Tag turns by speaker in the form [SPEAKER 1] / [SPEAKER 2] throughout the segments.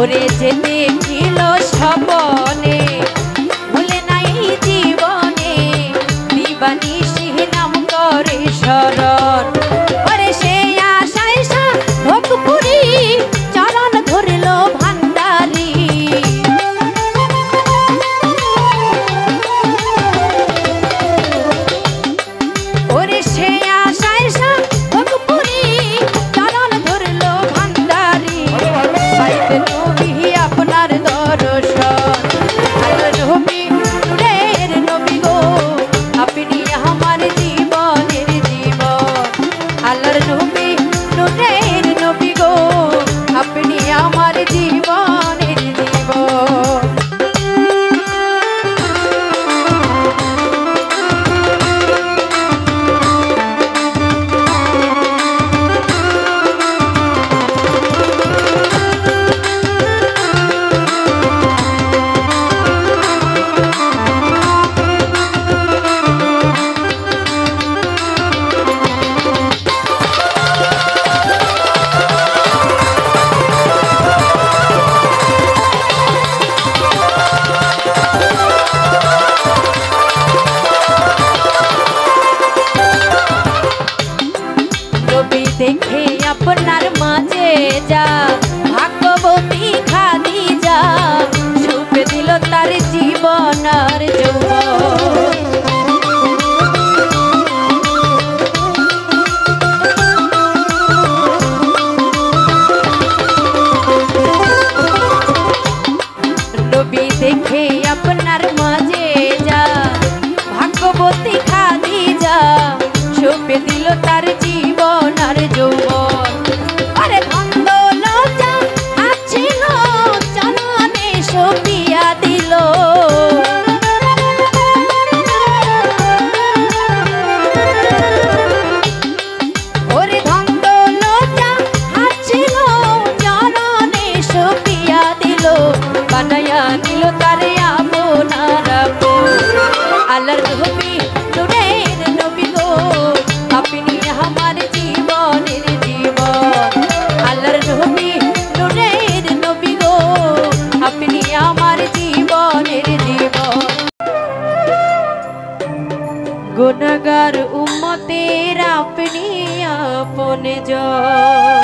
[SPEAKER 1] ওরে যে দেখিল স্বপনে ভুলে নাই জীবনে দিবানিশি নাম করে শরণ ওরে সে আশায় ভোগপুরি চরণ ধরল ভান্ডারি ওরে সে আশায় ভোগপুরি চরণ ধরল ভান্ডারি পাইবে নবী আপনার দর্শন নবী নূরের নবী গো আপনি আমার জীবনের জীবন আল্লাহর নবী নূরের নবী গো আপনি আমার জীবনের জীবন দেখে আপনার মাঝে যা ভাগ্যবতী খাদিজা সুপে দিল তার জীবন আর যৌবন নবী দেখে আপনার মাঝে যা ভাগ্যবতী খাদিজা সুপে দিল তার জীবন আর যৌবন আরে ধন্দ লজ্জা আছিল চরণে সপিয়া দিল ওরে ধন্দ লজ্জা আছিল চরণে সপিয়া দিল বানায়া দিল তারে আপনার আপন আল্লাহর নবী নূরের নবী গো আপনি আমার জীবনের জীবন আল্লাহর নবী নূরের নবী গো আপনি আমার জীবনের জীবন গুনাহগার উম্মতের আপনি আপনজন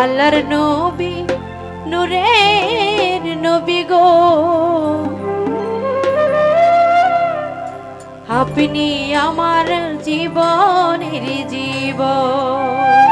[SPEAKER 1] আল্লাহর নবী নূরের নবী গো আপনি আমার জীবনের জীবন